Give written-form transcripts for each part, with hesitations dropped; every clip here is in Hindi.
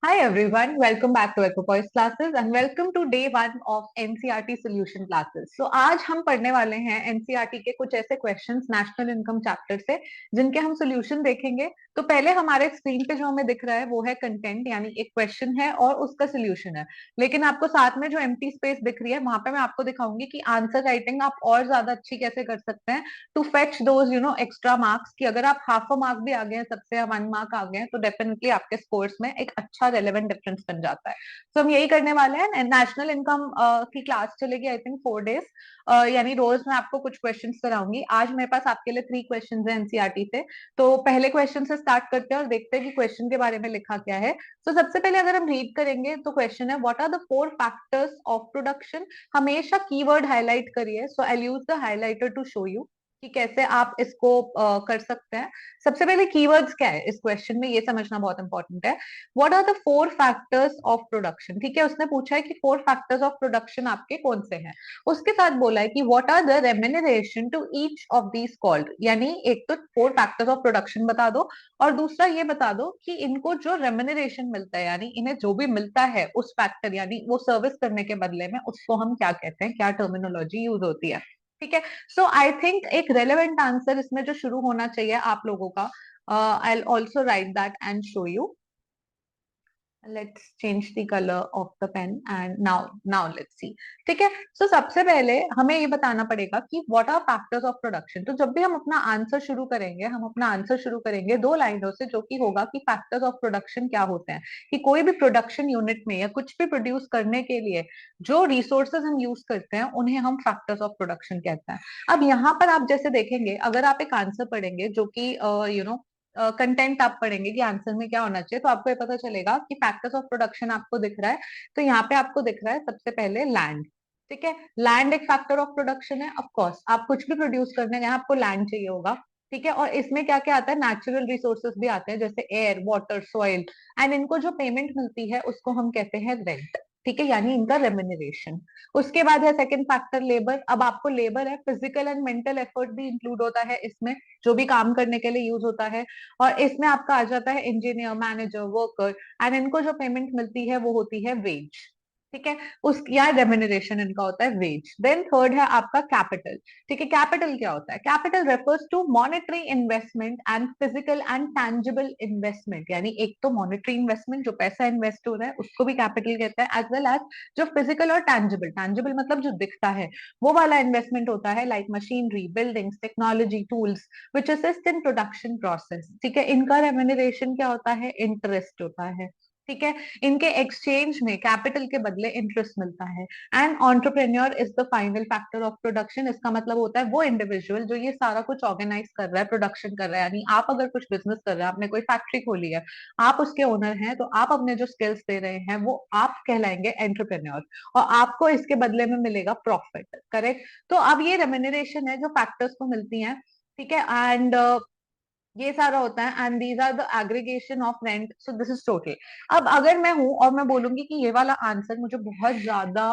Hi everyone, welcome back to Equipoise classes and welcome to day one of NCERT solution classes. So आज हम पढ़ने वाले हैं NCERT के कुछ ऐसे क्वेश्चंस नेशनल इनकम चैप्टर से जिनके हम सोल्यूशन देखेंगे। तो पहले हमारे स्क्रीन पे जो हमें दिख रहा है वो है कंटेंट, यानी एक क्वेश्चन है और उसका सोल्यूशन है। लेकिन आपको साथ में जो एम्प्टी स्पेस दिख रही है वहां पे मैं आपको दिखाऊंगी कि आंसर राइटिंग आप और ज्यादा अच्छी कैसे कर सकते हैं to fetch those extra marks, कि अगर आप हाफ अ मार्क भी आ गए हैं, सबसे 1 मार्क आ गए हैं, तो डेफिनेटली आपके स्कोर्स में एक अच्छा रेलेवेंट डिफरेंस बन जाता है। तो हम यही करने वाले हैं। नेशनल इनकम की क्लास चलेगी आई थिंक 4 डेज, यानी रोज मैं आपको कुछ क्वेश्चन कराऊंगी। आज मेरे पास आपके लिए 3 क्वेश्चन है एनसीईआरटी से। तो पहले क्वेश्चन से स्टार्ट करते हैं और देखते हैं कि क्वेश्चन के बारे में लिखा क्या है। तो सबसे पहले अगर हम रीड करेंगे तो क्वेश्चन है, what are the 4 factors of production. हमेशा कीवर्ड हाईलाइट करिए, so I use the highlighter to show you कि कैसे आप इसको कर सकते हैं। सबसे पहले कीवर्ड्स क्या है इस क्वेश्चन में, ये समझना बहुत इंपॉर्टेंट है। What are the 4 factors of production. ठीक है, उसने पूछा है कि 4 फैक्टर्स ऑफ प्रोडक्शन आपके कौन से हैं। उसके साथ बोला है कि what are the remuneration to each of these called, यानी एक तो 4 फैक्टर्स ऑफ प्रोडक्शन बता दो और दूसरा ये बता दो कि इनको जो रेम्यूनरेशन मिलता है, यानी इन्हें जो भी मिलता है उस फैक्टर यानी वो सर्विस करने के बदले में, उसको हम क्या कहते हैं, क्या टर्मिनोलॉजी यूज होती है। ठीक है, सो आई थिंक एक रेलेवेंट आंसर इसमें जो शुरू होना चाहिए आप लोगों का, I also write that and show you. Let's change the colour of the pen and now now let's see. ठीक है, सो सबसे पहले हमें ये बताना पड़ेगा कि what are factors of production. तो जब भी हम अपना आंसर शुरू करेंगे, हम अपना आंसर शुरू करेंगे 2 लाइनों से, जो कि होगा कि फैक्टर्स ऑफ प्रोडक्शन क्या होते हैं, कि कोई भी प्रोडक्शन यूनिट में या कुछ भी प्रोड्यूस करने के लिए जो रिसोर्सेज हम यूज करते हैं उन्हें हम फैक्टर्स ऑफ प्रोडक्शन कहते हैं। अब यहाँ पर आप जैसे देखेंगे, अगर आप एक आंसर पढ़ेंगे जो कि कंटेंट आप पढ़ेंगे कि आंसर में क्या होना चाहिए, तो आपको ये पता चलेगा कि फैक्टर्स ऑफ प्रोडक्शन आपको दिख रहा है। तो यहाँ पे आपको दिख रहा है सबसे पहले लैंड। ठीक है, लैंड एक फैक्टर ऑफ प्रोडक्शन है। ऑफ कोर्स आप कुछ भी प्रोड्यूस करने गए आपको लैंड चाहिए होगा। ठीक है, और इसमें क्या क्या आता है, नेचुरल रिसोर्सेज भी आते हैं जैसे एयर, वाटर, सॉइल, एंड इनको जो पेमेंट मिलती है उसको हम कहते हैं रेंट। ठीक है, यानी इनका रेम्यूनरेशन। उसके बाद है सेकंड फैक्टर लेबर। अब आपको लेबर है, फिजिकल एंड मेंटल एफर्ट भी इंक्लूड होता है इसमें, जो भी काम करने के लिए यूज होता है। और इसमें आपका आ जाता है इंजीनियर, मैनेजर, वर्कर, एंड इनको जो पेमेंट मिलती है वो होती है वेज। ठीक है, उस या रेम्यूनरेशन इनका होता है वेज। देन थर्ड है आपका कैपिटल। ठीक है, कैपिटल क्या होता है, capital refers to monetary investment and physical and tangible investment, यानी एक तो मॉनेटरी इन्वेस्टमेंट जो पैसा इन्वेस्ट हो रहा है उसको भी कैपिटल कहते हैं, एज वेल एज जो फिजिकल और टैंजिबल, टैंजिबल मतलब जो दिखता है वो वाला इन्वेस्टमेंट होता है, like machinery, buildings, technology, tools which assist in production process. ठीक है, इनका रेम्यूनरेशन क्या होता है, इंटरेस्ट होता है। ठीक है, इनके एक्सचेंज में कैपिटल के बदले इंटरेस्ट मिलता है। And entrepreneur is the final factor of production. इसका मतलब होता है वो इंडिविजुअल जो ये सारा कुछ ऑर्गेनाइज कर रहा है, प्रोडक्शन कर रहा है। यानी आप अगर कुछ बिजनेस कर रहे हैं, आपने कोई फैक्ट्री खोली है, आप उसके ओनर हैं, तो आप अपने जो स्किल्स दे रहे हैं वो आप कहलाएंगे एंटरप्रेन्योर, और आपको इसके बदले में मिलेगा प्रॉफिट। करेक्ट, तो अब ये रेम्यूनरेशन है जो फैक्टर्स को मिलती है। ठीक है, एंड ये सारा होता है, and these are the aggregation of rent, so this is total. अब अगर मैं हूं और मैं बोलूंगी कि ये वाला आंसर मुझे बहुत ज्यादा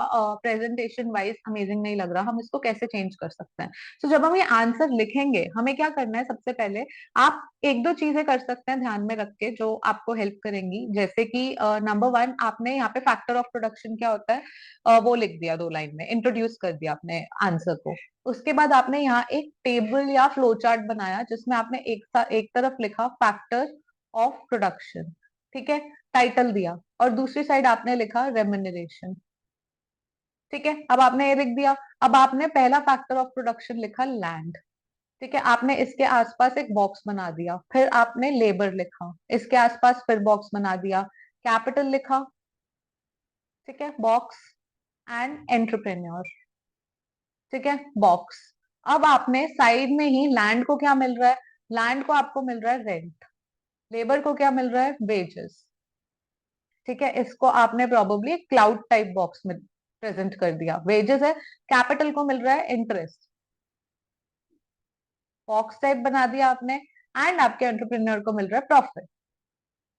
प्रेजेंटेशन वाइज अमेजिंग नहीं लग रहा, हम इसको कैसे चेंज कर सकते हैं। तो जब हम ये आंसर लिखेंगे हमें क्या करना है, सबसे पहले आप एक दो चीजें कर सकते हैं ध्यान में रख के जो आपको हेल्प करेंगी। जैसे कि नंबर 1, आपने यहाँ पे फैक्टर ऑफ प्रोडक्शन क्या होता है वो लिख दिया, 2 लाइन में इंट्रोड्यूस कर दिया अपने आंसर को। उसके बाद आपने यहाँ एक टेबल या फ्लो चार्ट बनाया जिसमें आपने एक तरफ लिखा फैक्टर ऑफ प्रोडक्शन। ठीक है, टाइटल दिया, और दूसरी साइड आपने लिखा रेम्यूनरेशन। ठीक है, अब आपने ये लिख दिया। अब आपने पहला फैक्टर ऑफ प्रोडक्शन लिखा लैंड। ठीक है, आपने इसके आसपास एक बॉक्स बना दिया, फिर आपने लेबर लिखा, इसके आसपास फिर बॉक्स बना दिया, कैपिटल लिखा, ठीक है, बॉक्स, एंड एंटरप्रेन्योर। ठीक है, बॉक्स। अब आपने साइड में ही लैंड को क्या मिल रहा है, लैंड को आपको मिल रहा है रेंट, लेबर को क्या मिल रहा है, वेजेस। ठीक है, इसको आपने प्रोबेबली क्लाउड टाइप बॉक्स में प्रेजेंट कर दिया, वेजेस है, कैपिटल को मिल रहा है इंटरेस्ट, बॉक्स टाइप बना दिया आपने, एंड आपके एंटरप्रेन्योर को मिल रहा है प्रॉफिट।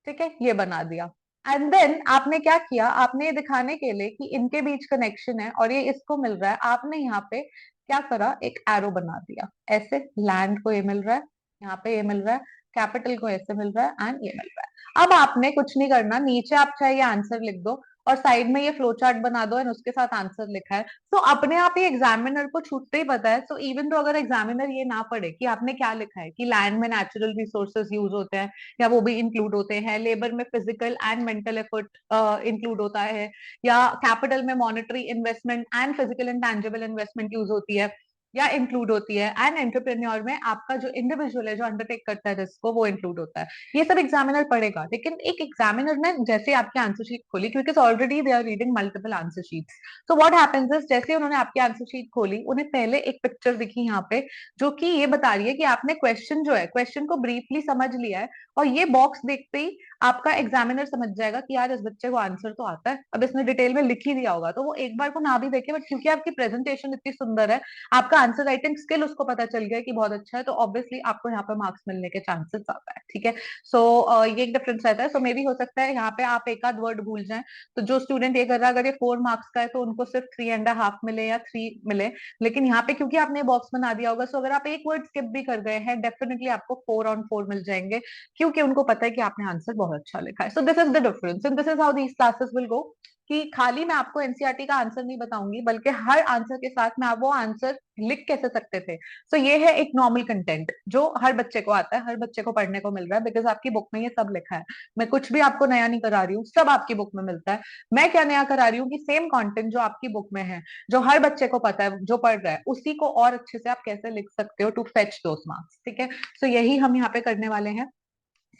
ठीक है, ये बना दिया। एंड देन आपने क्या किया, आपने ये दिखाने के लिए कि इनके बीच कनेक्शन है और ये इसको मिल रहा है, आपने यहाँ पे क्या करा, एक एरो बना दिया ऐसे, लैंड को ये मिल रहा है, यहाँ पे ये मिल रहा है, कैपिटल को ऐसे मिल रहा है, एंड ये मिल रहा है। अब आपने कुछ नहीं करना, नीचे आप चाहे ये आंसर लिख दो और साइड में ये फ्लो चार्ट बना दो एंड उसके साथ आंसर लिखा है, तो अपने आप ही एग्जामिनर को छूटते ही पता है। सो इवन तो अगर एग्जामिनर ये ना पढ़े कि आपने क्या लिखा है कि लैंड में नेचुरल रिसोर्सेज यूज होते हैं या वो भी इंक्लूड होते हैं, लेबर में physical and mental effort include होता है, या कैपिटल में monetary investment and physical and tangible investment use होती है या इंक्लूड होती है, एंड एंटरप्रेन्योर में आपका जो इंडिविजुअल है जो अंडरटेक करता है रिस्क को, वो इंक्लूड होता है। ये सब एग्जामिनर पढ़ेगा, लेकिन एक एग्जामिनर ने जैसे आपकी आंसर शीट खोली, क्योंकि already they are reading multiple answer sheets, तो व्हाट हैपेंस इज जैसे उन्होंने आपकी आंसर शीट खोली, उन्हें पहले एक पिक्चर दिखी यहाँ पे जो कि ये बता रही है कि आपने क्वेश्चन जो है, क्वेश्चन को ब्रीफली समझ लिया है, और ये बॉक्स देखते ही आपका एग्जामिनर समझ जाएगा कि यार इस बच्चे को आंसर तो आता है, अब इसने डिटेल में लिख ही दिया होगा, तो वो एक बार को ना भी देखे, बट क्योंकि आपकी प्रेजेंटेशन इतनी सुंदर है, आपका आंसर राइटिंग स्किल उसको पता चल गया कि बहुत अच्छा है, तो ऑब्वियसली आपको यहाँ पे मार्क्स मिलने के चांसेस ज्यादा है। ठीक है, सो ये एक डिफरेंस रहता है। सो मे भी हो सकता है यहाँ पे आप एक आध वर्ड भूल जाएं, तो जो स्टूडेंट ये कर रहा है, अगर ये 4 मार्क्स का है तो उनको सिर्फ 3.5 मिले या 3 मिले, लेकिन यहाँ पे क्योंकि आपने बॉक्स बना दिया होगा, सो अगर आप एक वर्ड स्किप भी कर गए हैं, डेफिनेटली आपको 4 on 4 मिल जाएंगे, क्योंकि उनको पता है कि आपने आंसर बहुत अच्छा लिखा है। सो this is the difference and this is how these classes will go, कि खाली मैं आपको एनसीईआरटी का आंसर नहीं बताऊंगी, बल्कि हर आंसर के साथ मैं आप वो आंसर लिख कैसे सकते थे। सो ये है एक नॉर्मल कंटेंट जो हर बच्चे को आता है, हर बच्चे को पढ़ने को मिल रहा है, बिकॉज आपकी बुक में ये सब लिखा है। मैं कुछ भी आपको नया नहीं करा रही हूँ, सब आपकी बुक में मिलता है। मैं क्या नया करा रही हूँ कि सेम कंटेंट जो आपकी बुक में है, जो हर बच्चे को पता है, जो पढ़ रहा है, उसी को और अच्छे से आप कैसे लिख सकते हो टू फेच दोस मार्क्स। ठीक है, सो यही हम यहाँ पे करने वाले हैं।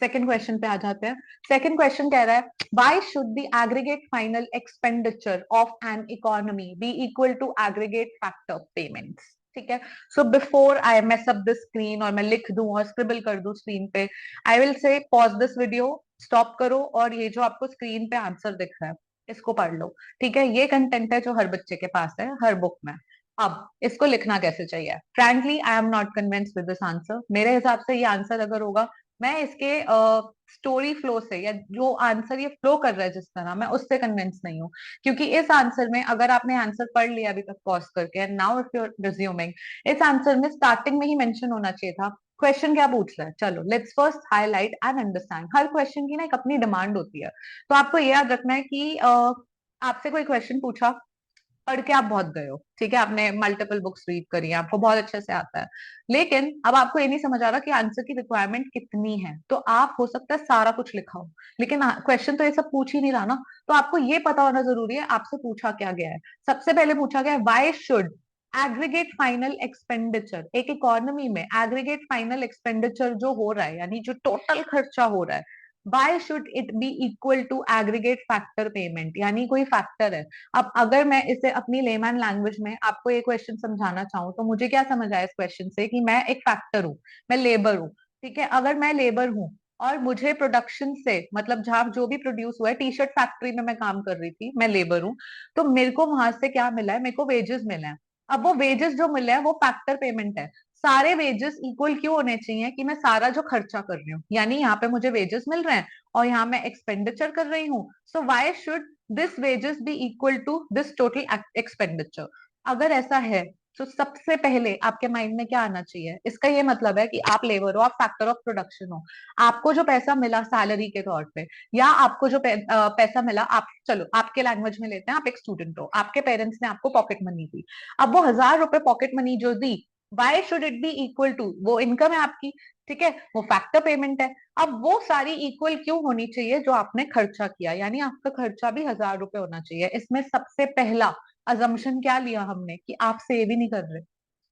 सेकंड क्वेश्चन पे आ जाते हैं। सेकंड क्वेश्चन कह रहा है, why should the aggregate final expenditure of an economy be equal to aggregate factor payments. ठीक है, so before I mess up the screen और मैं लिख दूं और स्क्रिबल कर दूं स्क्रीन पे, I will say pause this video, stop करो, और ये जो आपको स्क्रीन पे आंसर दिख रहा है इसको पढ़ लो। ठीक है, ये कंटेंट है जो हर बच्चे के पास है, हर बुक में। अब इसको लिखना कैसे चाहिए? Frankly I am not convinced with this answer. मेरे हिसाब से ये आंसर अगर होगा, मैं इसके स्टोरी फ्लो से, या जो आंसर ये फ्लो कर रहा है जिस तरह, मैं उससे कन्विंस नहीं हूँ। क्योंकि इस आंसर में, अगर आपने आंसर पढ़ लिया अभी तक पॉज करके, and now if you are resuming, इस आंसर में स्टार्टिंग में ही मेंशन होना चाहिए था क्वेश्चन क्या पूछ रहा है। चलो let's first highlight and understand. Her question की ना एक अपनी डिमांड होती है, तो आपको ये याद रखना है कि आपसे कोई क्वेश्चन पूछा, पढ़ के आप बहुत गए हो, ठीक है, आपने मल्टीपल बुक्स रीड करी है, आपको बहुत अच्छे से आता है, लेकिन अब आपको ये नहीं समझ आ रहा कि आंसर की रिक्वायरमेंट कितनी है, तो आप हो सकता है सारा कुछ लिखा हो, लेकिन क्वेश्चन तो ये सब पूछ ही नहीं रहा ना, तो आपको ये पता होना जरूरी है आपसे पूछा क्या गया है। सबसे पहले पूछा गया है, why should aggregate final expenditure, एक इकोनॉमी में एग्रीगेट फाइनल एक्सपेंडिचर जो हो रहा है, यानी जो टोटल खर्चा हो रहा है, why should it be equal to aggregate factor payment, यानी कोई फैक्टर है। अब अगर मैं इसे अपनी लेमैन लैंग्वेज में आपको ये क्वेश्चन समझाना चाहूँ, तो मुझे क्या समझ आया इस क्वेश्चन से, कि मैं एक फैक्टर हूँ, मैं लेबर हूँ। ठीक है, अगर मैं लेबर हूँ और मुझे प्रोडक्शन से मतलब जहां जो भी प्रोड्यूस हुआ है, टी शर्ट फैक्ट्री में मैं काम कर रही थी, मैं लेबर हूँ, तो मेरे को वहां से क्या मिला है, मेरे को वेजेस मिले हैं। अब वो वेजेस जो मिले हैं वो फैक्टर पेमेंट है। सारे वेजेस इक्वल क्यों होने चाहिए, कि मैं सारा जो खर्चा कर रही हूँ, यानी यहाँ पे मुझे वेजेस मिल रहे हैं और यहाँ मैं एक्सपेंडिचर कर रही हूँ, so why should this wages be equal to this total expenditure. अगर ऐसा है, तो सबसे पहले आपके माइंड में क्या आना चाहिए, इसका ये मतलब है कि आप लेबर हो, आप फैक्टर ऑफ प्रोडक्शन हो, आपको जो पैसा मिला सैलरी के तौर पे, या आपको जो पैसा मिला, आप चलो आपके लैंग्वेज में लेते हैं, आप एक स्टूडेंट हो, आपके पेरेंट्स ने आपको पॉकेट मनी दी, अब वो 1,000 रुपए पॉकेट मनी जो दी, why should it be equal to, वो इनकम है आपकी, ठीक है, वो फैक्टर पेमेंट है। अब वो सारी इक्वल क्यों होनी चाहिए जो आपने खर्चा किया, यानी आपका खर्चा भी 1,000 रुपए होना चाहिए। इसमें सबसे पहला अजम्पशन क्या लिया हमने, कि आप सेव ही नहीं कर रहे,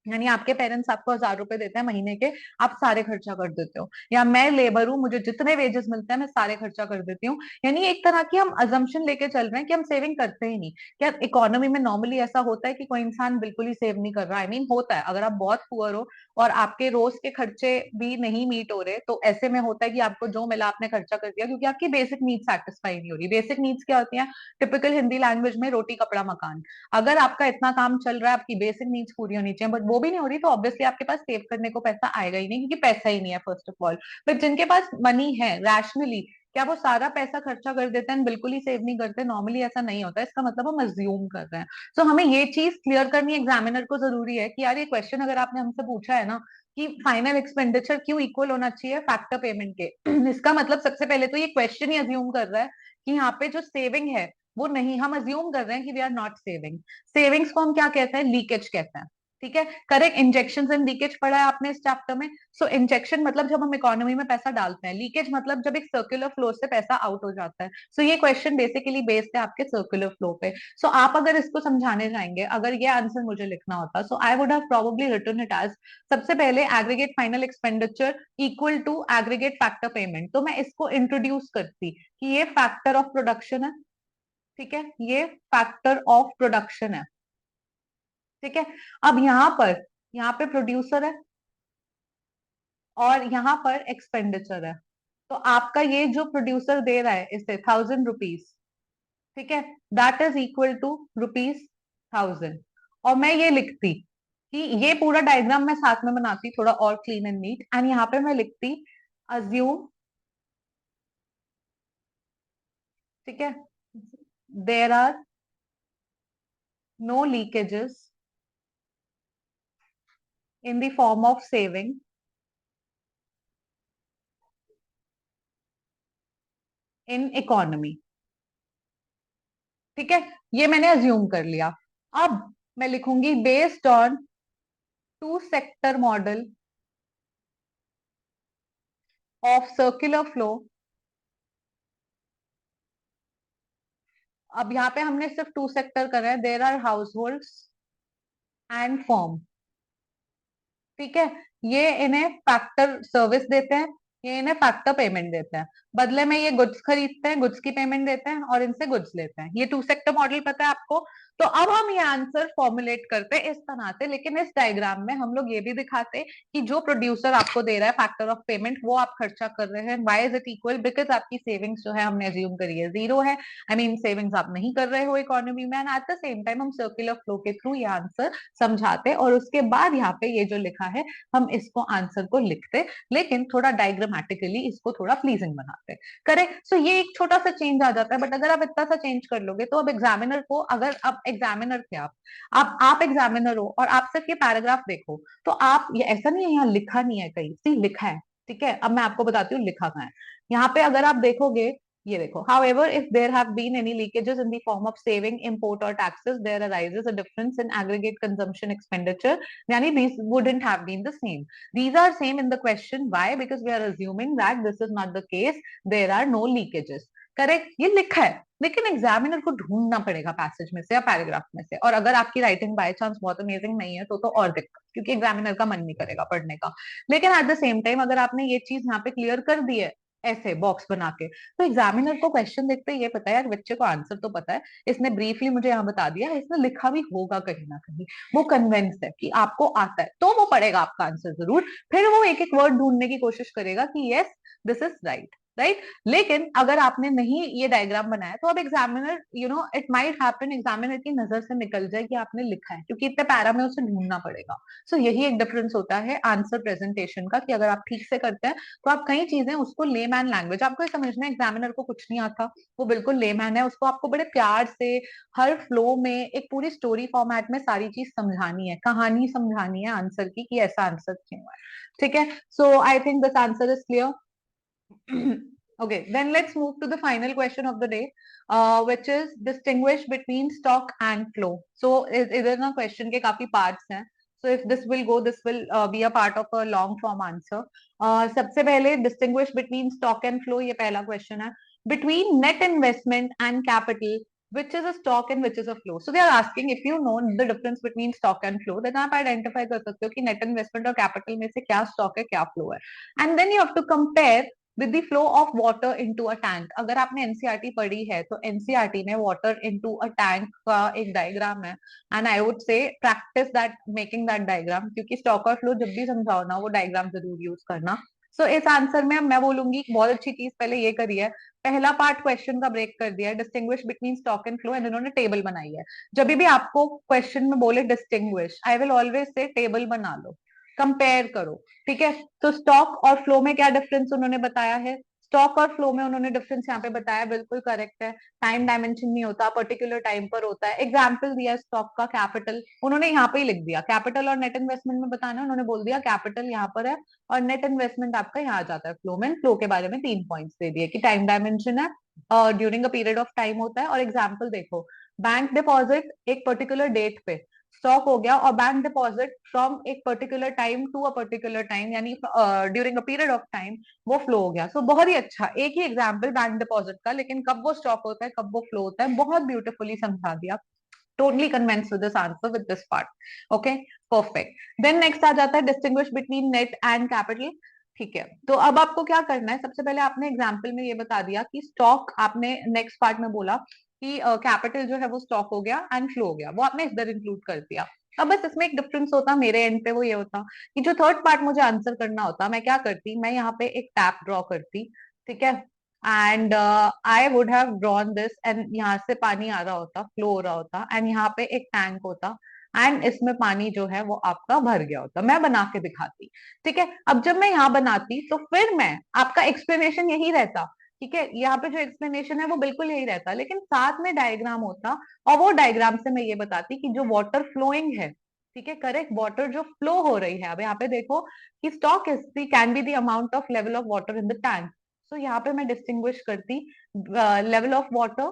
यानी आपके पेरेंट्स आपको 1,000 रुपए देते हैं महीने के, आप सारे खर्चा कर देते हो, या मैं लेबर हूँ, मुझे जितने वेजेस मिलते हैं मैं सारे खर्चा कर देती हूँ, यानी एक तरह की हम अजम्पशन लेके चल रहे हैं कि हम सेविंग करते ही नहीं। क्या इकोनॉमी में नॉर्मली ऐसा होता है कि कोई इंसान बिल्कुल ही सेव नहीं कर रहा? आई मीन होता है, अगर आप बहुत पुअर हो और आपके रोज के खर्चे भी नहीं मीट हो रहे, तो ऐसे में होता है कि आपको जो मिला आपने खर्चा कर दिया, क्योंकि आपकी बेसिक नीड्स सेटिस्फाई नहीं हो रही। बेसिक नीड्स क्या होती है? टिपिकल हिंदी लैंग्वेज में रोटी कपड़ा मकान। अगर आपका इतना काम चल रहा है, आपकी बेसिक नीड्स पूरी होनी चाहिए, बट वो भी नहीं हो रही, तो ऑब्वियसली आपके पास सेव करने को पैसा आएगा ही नहीं, क्योंकि पैसा ही नहीं है फर्स्ट ऑफ ऑल। बट जिनके पास मनी है रैशनली, क्या वो सारा पैसा खर्चा कर देते हैं, बिल्कुल ही सेव नहीं करते? नॉर्मली ऐसा नहीं होता, इसका मतलब हम अज्यूम कर रहे हैं। सो हमें ये चीज क्लियर करनी एग्जामिनर को जरूरी है कि यार ये क्वेश्चन अगर आपने हमसे पूछा है ना कि फाइनल एक्सपेंडिचर क्यों इक्वल होना चाहिए फैक्टर पेमेंट के, इसका मतलब सबसे पहले तो ये क्वेश्चन ही अज्यूम कर रहा है कि यहाँ पे जो सेविंग है वो नहीं, हम अज्यूम कर रहे हैं कि we are not saving. Savings को हम क्या कहते हैं? लीकेज कहते हैं। ठीक है, करेक्ट। इंजेक्शन एंड लीकेज पढ़ा है आपने इस चैप्टर में। सो इंजेक्शन मतलब जब हम इकोनॉमी में पैसा डालते हैं, लीकेज मतलब जब एक सर्कुलर फ्लो से पैसा आउट हो जाता है। सो ये क्वेश्चन बेसिकली बेस्ड है आपके सर्कुलर फ्लो पे। सो आप अगर इसको समझाने जाएंगे, अगर ये आंसर मुझे लिखना होता, so I would have probably written it as सबसे पहले aggregate final expenditure equal to aggregate factor payment. तो मैं इसको इंट्रोड्यूस करती कि ये फैक्टर ऑफ प्रोडक्शन है। ठीक है, ये फैक्टर ऑफ प्रोडक्शन है। ठीक है, अब यहाँ पे प्रोड्यूसर है और यहाँ पर एक्सपेंडिचर है। तो आपका ये जो प्रोड्यूसर दे रहा है इसे 1000 रुपीज, ठीक है, that is equal to rupees 1000। और मैं ये लिखती कि ये पूरा डायग्राम मैं साथ में बनाती थोड़ा और क्लीन एंड नीट, एंड यहाँ पे मैं लिखती अज्यूम, ठीक है, there are no leakages in the form of saving in economy. ठीक है, ये मैंने अज्यूम कर लिया। अब मैं लिखूंगी based on two sector model of circular flow. अब यहाँ पे हमने सिर्फ टू सेक्टर करा है, there are households and firm. ठीक है, ये इन्हें फैक्टर सर्विस देते हैं, ये इन्हें फैक्टर पेमेंट देते हैं। बदले में ये गुड्स खरीदते हैं, गुड्स की पेमेंट देते हैं और इनसे गुड्स लेते हैं। ये टू सेक्टर मॉडल पता है आपको? तो अब हम ये आंसर फॉर्मुलेट करते हैं इस तरह से, लेकिन इस डायग्राम में हम लोग ये भी दिखाते कि जो प्रोड्यूसर आपको दे रहा है फैक्टर ऑफ पेमेंट वो आप खर्चा कर रहे हैं। Why is it equal? Because आपकी सेविंग्स जो है हमने अज्यूम करी है जीरो है। आई मीन सेविंग्स आप नहीं कर रहे हो इकोनॉमी में, and at the same time हम सर्कुलर फ्लो के थ्रू ये आंसर समझाते और उसके बाद यहाँ पे ये जो लिखा है हम इसको आंसर को लिखते, लेकिन थोड़ा डायग्रामेटिकली इसको थोड़ा प्लीजिंग बनाते। करेक्ट। सो ये एक छोटा सा चेंज आ जाता है, बट अगर आप इतना सा चेंज कर लोगे तो अब एग्जामिनर को, अगर आप एग्जामिनर थे, आप एग्जामिनर हो और आप सिर्फ ये पैराग्राफ देखो, तो आप ये ऐसा नहीं है यहाँ लिखा नहीं है कहीं, सी लिखा है। ठीक है, अब मैं आपको बताती हूँ लिखा कहाँ है। यहाँ पे अगर आप देखोगे, ये देखो, however if there have been any leakages in the form of saving, import or taxes, there arises a difference in aggregate consumption expenditure, yani these wouldn't have been the same. These are same in the question. Why? Because we are assuming that this is not the case, there are no leakages. Correct, ये लिखा है, लेकिन एग्जामिनर को ढूंढना पड़ेगा पैसेज में से या पैराग्राफ में से, और अगर आपकी राइटिंग बाय चांस बहुत अमेजिंग नहीं है तो और दिक्कत, क्योंकि एग्जामिनर का मन नहीं करेगा पढ़ने का। लेकिन एट द सेम टाइम अगर आपने ये चीज यहाँ पे क्लियर कर दी है ऐसे बॉक्स बना के, तो एग्जामिनर को क्वेश्चन देखते ही ये पता है यार बच्चे को आंसर तो पता है, इसने ब्रीफली मुझे यहाँ बता दिया, इसने लिखा भी होगा कहीं ना कहीं, वो कन्विंस है कि आपको आता है, तो वो पढ़ेगा आपका आंसर जरूर। फिर वो एक एक वर्ड ढूंढने की कोशिश करेगा कि yes this is right, right. लेकिन अगर आपने नहीं ये डायग्राम बनाया तो अब examiner, it might happen, examiner की नजर से निकल जाए कि आपने लिखा है, क्योंकि इतने पैरा में उसे ढूंढना पड़ेगा। सो यही एक डिफरेंस होता है आंसर प्रेजेंटेशन का, कि अगर आप ठीक से करते हैं तो आप कई चीजें उसको लेमैन लैंग्वेज, आपको समझना है एग्जामिनर को कुछ नहीं आता, वो बिल्कुल लेमैन है, उसको आपको बड़े प्यार से हर फ्लो में एक पूरी स्टोरी फॉर्मेट में सारी चीज समझानी है, कहानी समझानी है आंसर की कि ऐसा आंसर क्यों है। ठीक है, so I think this answer is clear. Okay, then let's move to the final question of the day, which is distinguish between stock and flow. So इधर ना question के काफी parts हैं. So if this will go, this will be a part of a long form answer. सबसे पहले distinguish between stock and flow, ये पहला question है. Between net investment and capital, which is a stock and which is a flow. So they are asking if you know the difference between stock and flow, then आप identify कर सकते हो कि net investment और capital में से क्या stock है क्या flow है. And then you have to compare with the flow of water into a tank. अगर आपने एनसीईआरटी पढ़ी है तो एनसीईआरटी में water into a tank का एक डायग्राम है, and I would say practice that, making that diagram, क्योंकि स्टॉक और फ्लो जब भी समझाओ ना वो डायग्राम जरूर यूज करना। सो इस आंसर में मैं बोलूंगी बहुत अच्छी चीज पहले ये करी है, पहला पार्ट क्वेश्चन का ब्रेक कर दिया है, distinguish between stock and flow, and इन्होंने टेबल बनाई है। जब भी आपको क्वेश्चन में बोले distinguish, I will always say table बना लो, कंपेयर करो। ठीक है, तो स्टॉक और फ्लो में क्या डिफरेंस उन्होंने बताया है? स्टॉक और फ्लो में उन्होंने डिफरेंस यहाँ पे बताया, बिल्कुल करेक्ट है। टाइम डायमेंशन नहीं होता, पर्टिकुलर टाइम पर होता है। एग्जाम्पल दिया स्टॉक का, कैपिटल, उन्होंने यहाँ पे ही लिख दिया। कैपिटल और नेट इन्वेस्टमेंट में बताना है, उन्होंने बोल दिया कैपिटल यहाँ पर है और नेट इन्वेस्टमेंट आपका यहाँ आ जाता है फ्लो में। फ्लो के बारे में 3 पॉइंट्स दे दिए कि टाइम डायमेंशन है और during a period of time होता है। और एग्जाम्पल देखो, बैंक डिपॉजिट एक पर्टिकुलर डेट पे स्टॉक हो गया, और बैंक डिपॉजिट फ्रॉम एक particular time to a particular time, यानी during a period of time वो फ्लो हो गया। सो बहुत ही अच्छा, एक ही एग्जाम्पल बैंक डिपॉजिट का, लेकिन कब वो स्टॉक होता है कब वो फ्लो होता है बहुत ब्यूटीफुली समझा दिया। Totally convince with this answer, with this part. Okay, perfect. Then next आ जाता है distinguish between net and capital. ठीक है, तो अब आपको क्या करना है, सबसे पहले आपने एग्जाम्पल में ये बता दिया कि स्टॉक, आपने नेक्स्ट पार्ट में बोला कि कैपिटल जो है वो स्टॉक हो गया एंड फ्लो हो गया, वो आपने इधर इंक्लूड कर दिया। अब बस इसमें एक डिफरेंस होता मेरे एंड पे, वो ये होता कि जो थर्ड पार्ट मुझे आंसर करना होता, मैं क्या करती, मैं यहाँ पे एक टैप ड्रॉ करती। ठीक है, and I would have drawn this, and यहाँ से पानी आ रहा होता, फ्लो हो रहा होता, एंड यहाँ पे एक टैंक होता, एंड इसमें पानी जो है वो आपका भर गया होता, मैं बना के दिखाती। ठीक है, अब जब मैं यहाँ बनाती तो फिर मैं, आपका एक्सप्लेनेशन यही रहता। ठीक है, यहाँ पे जो एक्सप्लेनेशन है वो बिल्कुल यही रहता, लेकिन साथ में डायग्राम होता, और वो डायग्राम से मैं ये बताती कि जो वाटर फ्लोइंग है, ठीक है, करेक्ट, वाटर जो फ्लो हो रही है, अब यहाँ पे देखो कि stock is the can be the amount of level of water in the tank. So यहाँ पे मैं डिस्टिंग्विश करती level of water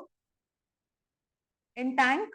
in tank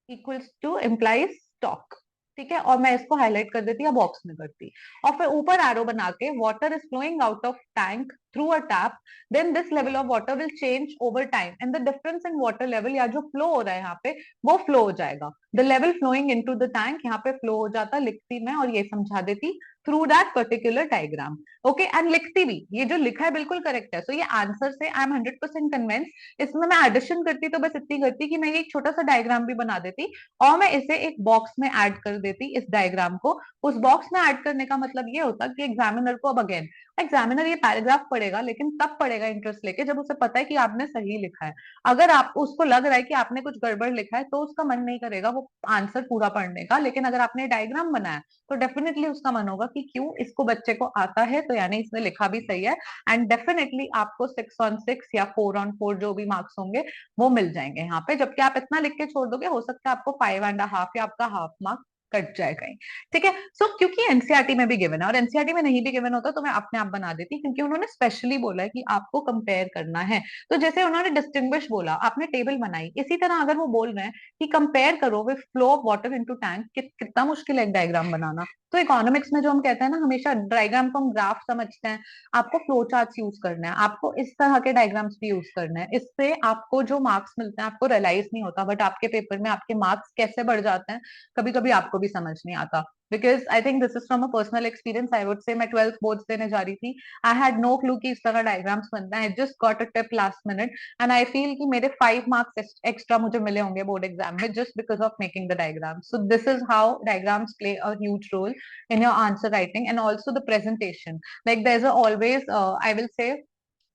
equals to implies stock. ठीक है, और मैं इसको हाईलाइट कर देती या बॉक्स में करती, और फिर ऊपर एरो बना के water is flowing out of tank through a tap, then this level of water will change over time and the difference in water level, या जो फ्लो हो रहा है यहाँ पे वो फ्लो हो जाएगा। The level flowing into the tank, यहाँ पे फ्लो हो जाता, लिखती मैं और ये समझा देती through that particular diagram. Okay, and लिखती भी, ये जो लिखा है बिल्कुल करेक्ट है। सो ये आंसर से आई एम 100% कन्विंस। इसमें मैं एडिशन करती तो बस इतनी करती कि मैं ये एक छोटा सा डायग्राम भी बना देती, और मैं इसे एक बॉक्स में ऐड कर देती, इस डायग्राम को। उस बॉक्स में ऐड करने का मतलब ये होता कि एग्जामिनर को, अब अगेन एग्जामिनर ये पैराग्राफ पढ़ेगा, लेकिन तब पढ़ेगा इंटरेस्ट लेके जब उसे पता है कि आपने सही लिखा है। अगर आप उसको लग रहा है कि आपने कुछ गड़बड़ लिखा है तो उसका मन नहीं करेगा वो आंसर पूरा पढ़ने का, लेकिन अगर आपने डायग्राम बनाया तो डेफिनेटली उसका मन होगा कि क्यों, इसको बच्चे को आता है तो यानी इसने लिखा भी सही है, एंड डेफिनेटली आपको 6 on 6 या 4 on 4 जो भी मार्क्स होंगे वो मिल जाएंगे यहाँ पे। जबकि आप इतना लिख के छोड़ दोगे, हो सकता है आपको 5.5 या आपका हाफ मार्क कट जाए कहीं। ठीक है, सो क्योंकि एनसीईआरटी में भी गिवन है, और एनसीईआरटी में नहीं भी गिवन होता तो मैं अपने आप बना देती, क्योंकि उन्होंने स्पेशली बोला है कि आपको कंपेयर करना है। तो जैसे उन्होंने डिस्टिंग्विश बोला, आपने टेबल बनाई, इसी तरह अगर वो बोल रहे हैं कि कंपेयर करो with flow of water into tank, कितना मुश्किल है एक डायग्राम बनाना। तो इकोनॉमिक्स में जो हम कहते हैं ना, हमेशा डायग्राम को हम ग्राफ समझते हैं, आपको फ्लो चार्ट्स यूज करना है, आपको इस तरह के डायग्राम्स भी यूज करना है। इससे आपको जो मार्क्स मिलते हैं आपको रियलाइज नहीं होता, बट आपके पेपर में आपके मार्क्स कैसे बढ़ जाते हैं कभी कभी आपको भी समझ नहीं आता। Because I think this is from a personal experience, I would say मैं 12th बोर्ड्स देने जा रही थी, आई हैड नो क्लू कि इस तरह डायग्राम्स बनता है, just got a tip last minute, and I feel कि मेरे 5 मार्क्स एक्स्ट्रा मुझे मिले होंगे बोर्ड एग्जाम में just because of making the diagram. So this is how diagrams play a huge role in your answer writing, and also the presentation. Like there's a always, I will say,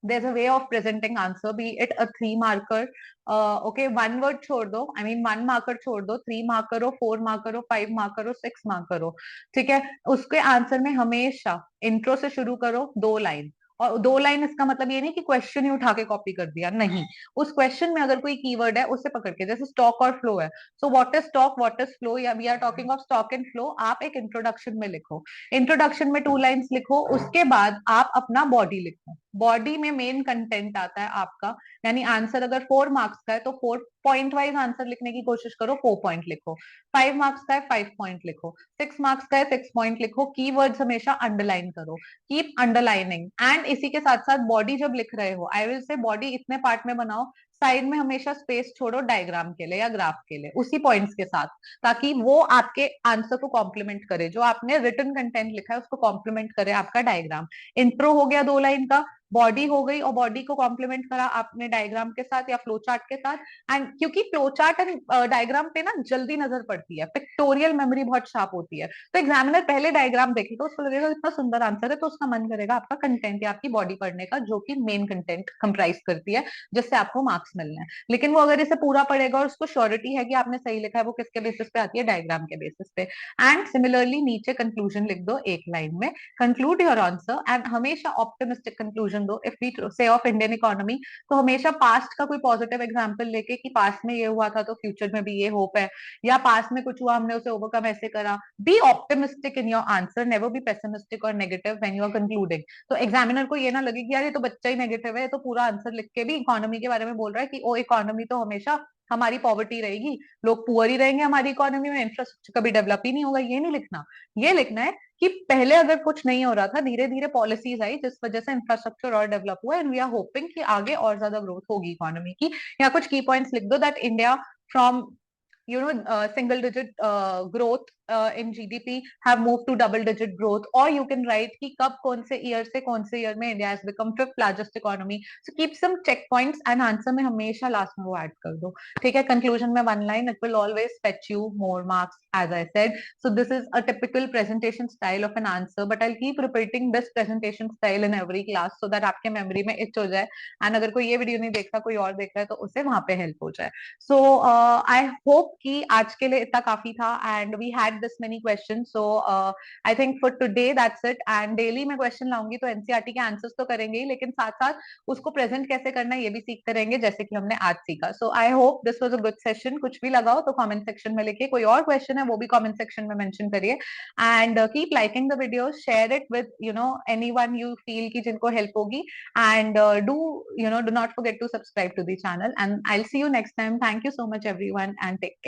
there's a way of presenting answer, be it a 3 marker, okay, one word छोड़ दो, I mean 1 marker छोड़ दो, 3 marker हो, 4 marker हो, 5 marker हो, 6 marker हो, ठीक है, उसके आंसर में हमेशा इंट्रो से शुरू करो, 2 लाइन। और 2 लाइन इसका मतलब ये नहीं कि क्वेश्चन ही उठा के कॉपी कर दिया, नहीं, उस क्वेश्चन में अगर कोई कीवर्ड है उसे पकड़ के, जैसे स्टॉक और फ्लो है, so what is stock, what is flow, या we are talking of stock and flow, आप एक इंट्रोडक्शन में लिखो, इंट्रोडक्शन में 2 लाइन्स लिखो, उसके बाद आप अपना बॉडी लिखो। बॉडी में मेन कंटेंट आता है आपका, यानी आंसर अगर 4 मार्क्स का है तो 4 पॉइंट वाइज आंसर लिखने की कोशिश करो, 4 पॉइंट लिखो। 5 मार्क्स का है, 5 पॉइंट लिखो। 6 मार्क्स का है, 6 पॉइंट लिखो। कीवर्ड्स हमेशा अंडरलाइन करो, कीप अंडरलाइनिंग, एंड इसी के साथ साथ बॉडी जब लिख रहे हो, आई विल से बॉडी इतने पार्ट में बनाओ, साइड में हमेशा स्पेस छोड़ो डायग्राम के लिए या ग्राफ के लिए, उसी पॉइंट्स के साथ, ताकि वो आपके आंसर को कॉम्प्लीमेंट करे, जो आपने रिटन कंटेंट लिखा है उसको कॉम्प्लीमेंट करे आपका डायग्राम। इंट्रो हो गया 2 लाइन का, बॉडी हो गई, और बॉडी को कॉम्प्लीमेंट करा आपने डायग्राम के साथ या फ्लो चार्ट के साथ। एंड क्योंकि फ्लो चार्ट एंड डायग्राम पे ना जल्दी नजर पड़ती है, पिक्टोरियल मेमोरी बहुत शार्प होती है, तो एग्जामिनर पहले डायग्राम देखेगा, उसको लगेगा इतना सुंदर आंसर है, तो उसका मन करेगा आपका कंटेंट या आपकी बॉडी पढ़ने का, जो कि मेन कंटेंट कंप्राइज करती है, जिससे आपको मार्क्स मार्क्स मिलने हैं। लेकिन वो अगर इसे पूरा पढ़ेगा और उसको श्योरिटी है कि आपने सही लिखा है, वो किसके बेसिस पे आती है, डायग्राम के बेसिस पे। एंड सिमिलरली नीचे कंक्लूजन लिख दो एक लाइन में, कंक्लूड योर आंसर एंड हमेशा ऑप्टिमिस्टिक कंक्लूजन दो। इफ वी से ऑफ इंडियन इकोनॉमी, तो हमेशा पास्ट का कोई पॉजिटिव एग्जाम्पल लेके कि पास्ट में ये हुआ था तो फ्यूचर में भी ये होप है, या पास्ट में कुछ हुआ हमने उसे ओवरकम ऐसे करा। Be optimistic in your answer, never be pessimistic और negative when you are concluding. तो एग्जामिनर को ये ना लगे कि यार ये तो बच्चा ही नेगेटिव है, तो पूरा आंसर लिख के भी इकोनॉमी के बारे में बोल रहा है कि ओ इकोनॉमी तो हमेशा हमारी पॉवर्टी रहेगी, लोग पुअर ही रहेंगे हमारी इकोनॉमी में, इंफ्रास्ट्रक्चर कभी डेवलप ही नहीं होगा। ये नहीं लिखना। ये लिखना है कि पहले अगर कुछ नहीं हो रहा था, धीरे धीरे पॉलिसीज आई जिस वजह से इंफ्रास्ट्रक्चर और डेवलप हुआ, एंड वी आर होपिंग कि आगे और ज्यादा ग्रोथ होगी इकोनॉमी की। या कुछ की पॉइंट्स लिख दो that India from single digit growth in GDP have moved to double digit growth, or you can write कि कब कौन से ईयर से कौन से ईयर में India has become fifth largest economy. So keep some check points and answer में हमेशा last में वो add कर दो. ठीक है, conclusion में one line, it will always fetch you more marks as I said. So this is a typical presentation style of an answer, but I'll keep repeating this presentation style in every class so that आपके memory में itch हो जाए, and अगर कोई ये video नहीं देख रहा, कोई और देख रहा है, तो उसे वहां पे help हो जाए. So I hope कि आज के लिए इतना काफी था, and we had this many questions. So I think for today that's it. And daily मैं question लाऊंगी, तो एनसीईआरटी के आंसर्स तो करेंगे ही, लेकिन साथ साथ उसको प्रेजेंट कैसे करना है ये भी सीखते रहेंगे, जैसे कि हमने आज सीखा. So I hope this was a good session. कुछ भी लगाओ तो कमेंट सेक्शन में लिखिए, कोई और क्वेश्चन है वो भी कमेंट सेक्शन में मेंशन करिए. And keep liking the video, share it with anyone you feel कि जिनको हेल्प होगी. And do not forget to subscribe to the channel, and I'll see you next time. Thank you so much everyone, and take care.